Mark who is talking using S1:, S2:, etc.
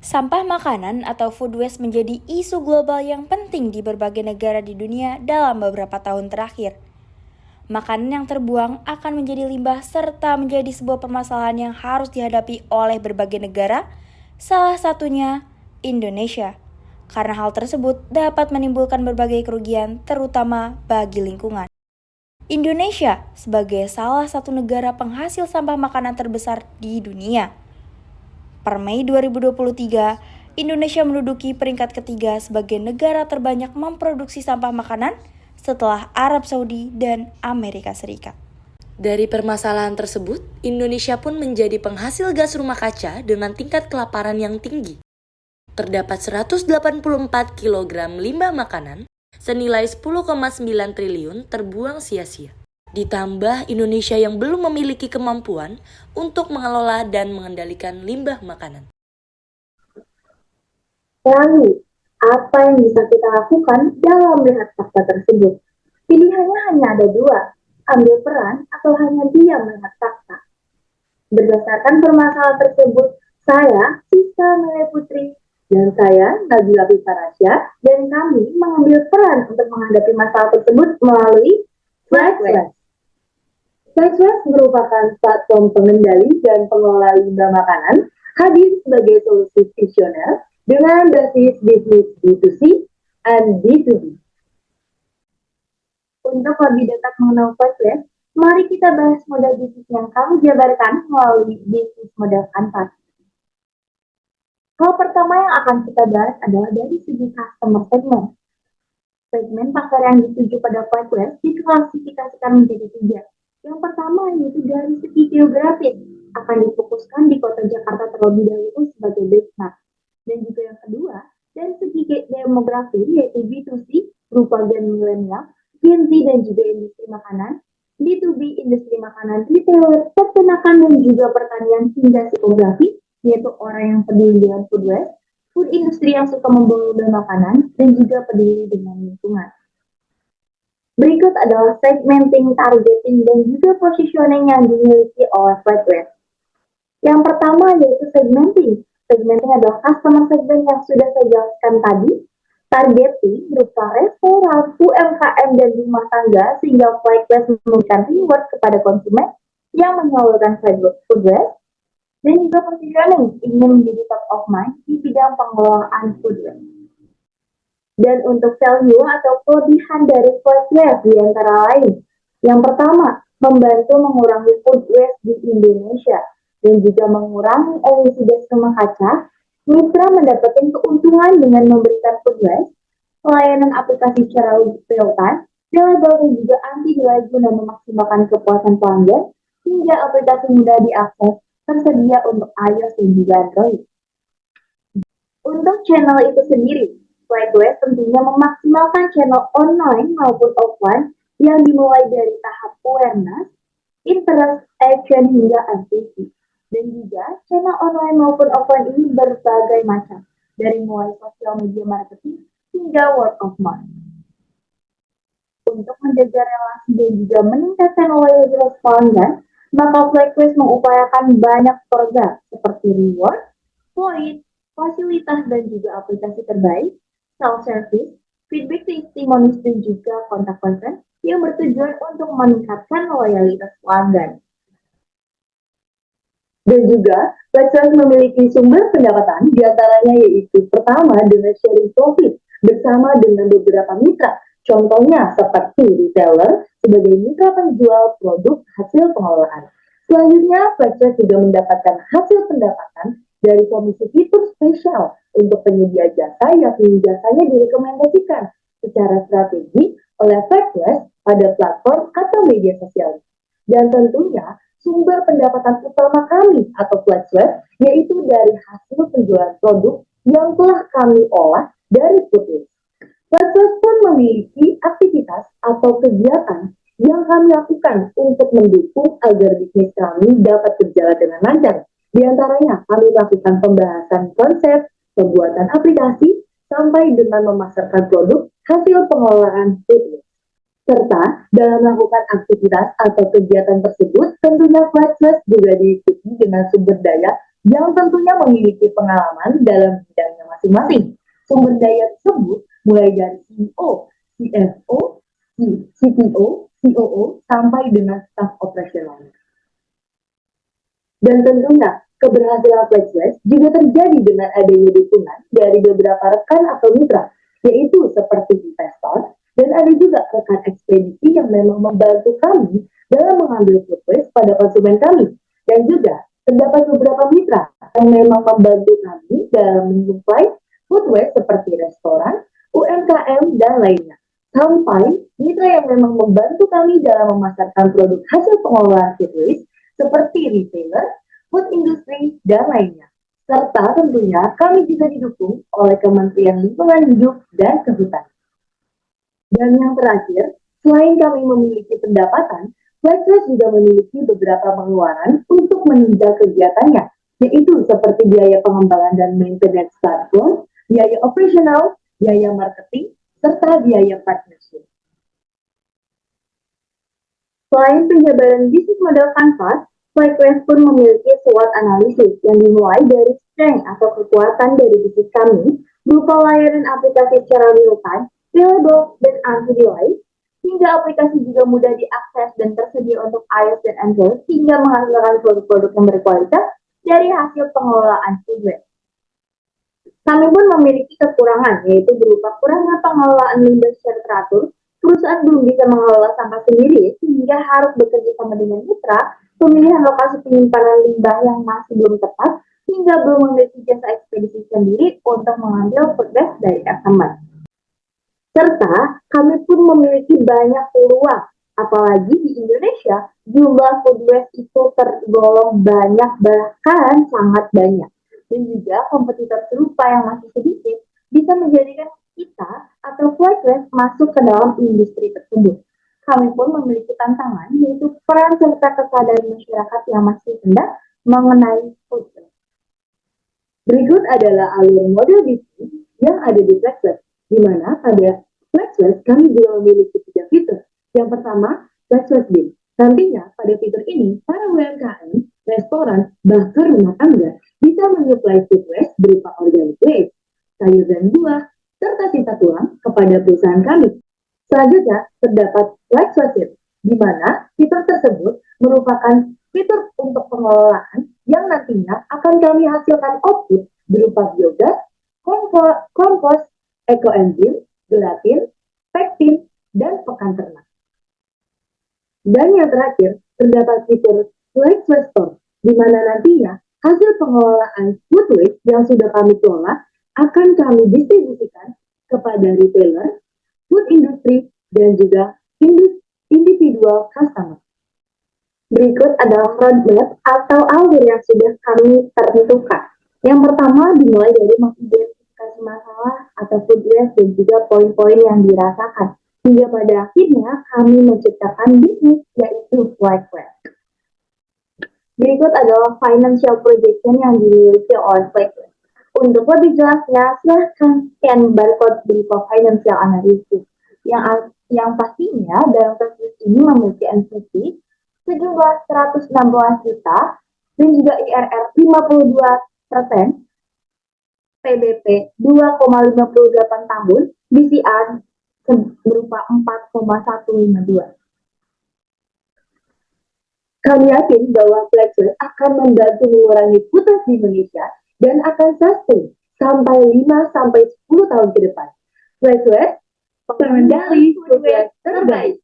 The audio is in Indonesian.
S1: Sampah makanan atau food waste menjadi isu global yang penting di berbagai negara di dunia dalam beberapa tahun terakhir. Makanan yang terbuang akan menjadi limbah serta menjadi sebuah permasalahan yang harus dihadapi oleh berbagai negara, salah satunya Indonesia. Karena hal tersebut dapat menimbulkan berbagai kerugian terutama bagi lingkungan. Indonesia sebagai salah satu negara penghasil sampah makanan terbesar di dunia. Per Mei 2023, Indonesia menduduki peringkat ketiga sebagai negara terbanyak memproduksi sampah makanan setelah Arab Saudi dan Amerika Serikat.
S2: Dari permasalahan tersebut, Indonesia pun menjadi penghasil gas rumah kaca dengan tingkat kelaparan yang tinggi. Terdapat 184 kg limbah makanan senilai 10,9 triliun terbuang sia-sia. Ditambah Indonesia yang belum memiliki kemampuan untuk mengelola dan mengendalikan limbah makanan.
S3: Lalu, apa yang bisa kita lakukan dalam melihat fakta tersebut? Pilihannya hanya ada dua, ambil peran atau hanya diam melihat fakta. Berdasarkan permasalahan tersebut, saya, Siska Mele Putri, dan saya, Nabila Fifarasya, dan kami mengambil peran untuk menghadapi masalah tersebut melalui FlexWaste. FlexWaste merupakan platform pengendali dan pengelola limbah makanan hadir sebagai solusi visioner dengan basis bisnis B2C and B2B. Untuk lebih dekat mengenal FlexWaste, mari kita bahas model bisnis yang kami jabarkan melalui bisnis model Kanvas. Hal pertama yang akan kita bahas adalah dari segi customer segment. Segmen pasar yang dituju pada FlexWaste diklasifikasikan menjadi tiga. Yang pertama yaitu dari segi geografis, akan difokuskan di kota Jakarta terlebih dahulu sebagai benchmark. Dan juga yang kedua, dari segi demografi yaitu B2C, berupa gen milenial, Gen Z dan juga industri makanan, B2B industri makanan, retailer, peternakan dan juga pertanian hingga psikografi, yaitu orang yang peduli dengan food waste, food industri yang suka membawa makanan, dan juga peduli dengan lingkungan. Berikut adalah segmenting, targeting, dan juga positioning yang dimiliki oleh FlexWaste. Yang pertama yaitu segmenting. Segmenting adalah customer segment yang sudah saya jelaskan tadi. Targeting berupa restoran, UMKM, dan rumah tangga sehingga FlexWaste memberikan reward kepada konsumen yang menyalurkan food waste. Dan juga positioning ingin menjadi top of mind di bidang pengelolaan food waste. Dan untuk value atau kelebihan dari FlexWaste di antara lain, yang pertama, membantu mengurangi food waste di Indonesia dan juga mengurangi emisi gas rumah kaca. Mitra mendapatkan keuntungan dengan memberikan food waste, pelayanan aplikasi secara real time, reliable dan juga anti delay guna memaksimalkan kepuasan pelanggan, hingga aplikasi mudah diakses tersedia untuk iOS dan juga Android. Untuk channel itu sendiri, FlexWaste tentunya memaksimalkan channel online maupun offline yang dimulai dari tahap awareness, interest, action, hingga activity. Dan juga channel online maupun offline ini berbagai macam, dari mulai sosial media marketing hingga word of mouth. Untuk menjaga relasi dan juga meningkatkan loyalitas pelanggan, maka FlexWaste mengupayakan banyak program seperti reward, poin, fasilitas dan juga aplikasi terbaik, self-service, feedback testimonies dan juga kontak person yang bertujuan untuk meningkatkan loyalitas pelanggan. Dan juga, FlexWaste memiliki sumber pendapatan diantaranya yaitu pertama dengan sharing profit bersama dengan beberapa mitra, contohnya seperti retailer sebagai mitra penjual produk hasil pengelolaan. Selanjutnya, FlexWaste juga mendapatkan hasil pendapatan dari komisi fitur spesial untuk penyedia jasa yang jasanya direkomendasikan secara strategi oleh FlexWaste pada platform atau media sosial. Dan tentunya, sumber pendapatan utama kami atau FlexWaste yaitu dari hasil penjualan produk yang telah kami olah dari food waste. FlexWaste pun memiliki aktivitas atau kegiatan yang kami lakukan untuk mendukung agar bisnis kami dapat berjalan dengan lancar. Di antaranya, kami lakukan pembahasan konsep, pembuatan aplikasi, sampai dengan memasarkan produk hasil pengelolaan food waste. Serta dalam melakukan aktivitas atau kegiatan tersebut, tentunya FlexWaste juga diikuti dengan sumber daya yang tentunya memiliki pengalaman dalam bidangnya masing-masing. Sumber daya tersebut mulai dari CEO, CFO, CTO, COO, sampai dengan staf operasional. Dan tentunya, keberhasilan FlexWest juga terjadi dengan adanya dukungan dari beberapa rekan atau mitra, yaitu seperti investor, dan ada juga rekan ekspedisi yang memang membantu kami dalam mengambil food waste pada konsumen kami. Dan juga, terdapat beberapa mitra yang memang membantu kami dalam menyuplai food waste seperti restoran, UMKM, dan lainnya. Sampai mitra yang memang membantu kami dalam memasarkan produk hasil pengolahan food waste seperti retailer, food industry, dan lainnya. Serta tentunya kami juga didukung oleh Kementerian Lingkungan Hidup dan Kehutanan. Dan yang terakhir, selain kami memiliki pendapatan, FlexWest juga memiliki beberapa pengeluaran untuk menunjang kegiatannya, yaitu seperti biaya pengembangan dan maintenance platform, biaya operasional, biaya marketing, serta biaya partnership. Selain penjabaran bisnis model Canvas, FlexWest pun memiliki SWOT analisis yang dimulai dari strength atau kekuatan dari bisnis kami, berupa layanan aplikasi secara real-time, reliable, dan anti-delay, hingga aplikasi juga mudah diakses dan tersedia untuk iOS dan Android, hingga menghasilkan produk-produk yang berkualitas dari hasil pengelolaan food waste. Kami pun memiliki kekurangan, yaitu berupa kurangnya pengelolaan limbah secara teratur. Perusahaan belum bisa mengelola sampah sendiri, sehingga harus bekerja sama dengan mitra, pemilihan lokasi penyimpanan limbah yang masih belum tepat, hingga belum memiliki jasa ekspedisi sendiri untuk mengambil food waste dari customer. Serta, kami pun memiliki banyak peluang, apalagi di Indonesia, jumlah food waste itu tergolong banyak, bahkan sangat banyak. Dan juga kompetitor serupa yang masih sedikit, bisa menjadikan kita atau FlexWest masuk ke dalam industri tersebut. Kami pun memiliki tantangan, yaitu peran serta kesadaran masyarakat yang masih rendah mengenai food waste. Berikut adalah alur model bisnis yang ada di FlexWest, di mana pada FlexWest kami juga memiliki 3 fitur. Yang pertama, FlexWest Bin. Nantinya pada fitur ini, para UMKM, restoran, bahkan rumah tangga bisa menyuplai food waste berupa organic waste, sayur dan buah, serta sisa tulang kepada perusahaan kami. Selanjutnya, terdapat FlexWest, di mana fitur tersebut merupakan fitur untuk pengelolaan yang nantinya akan kami hasilkan output berupa biogas, kompos, ekoenzim, gelatin, pektin, dan pekan ternak. Dan yang terakhir, terdapat fitur FlexWest Store, di mana nantinya hasil pengelolaan food waste yang sudah kami kelola akan kami distribusikan kepada retailer, food industry, dan juga individual customer. Berikut adalah roadmap atau alur yang sudah kami tentukan. Yang pertama dimulai dari mengidentifikasi masalah atau food waste dan juga poin-poin yang dirasakan. Hingga pada akhirnya kami menciptakan bisnis, yaitu FlexWest. Berikut adalah financial projection yang dimiliki oleh FlexWest. Untuk lebih jelasnya, silahkan scan barcode berupa financial analysis. Yang pastinya dalam kasus ini memiliki NPV sejumlah 116 juta dan juga IRR 52%, PBP 2,58 tahun, BCR berupa 4,152. Kami yakin bahwa FlexWest akan membantu mengurangi food waste di Indonesia dan akan sustain sampai 5-10 tahun ke depan. FlexWest, pengendali food waste terbaik.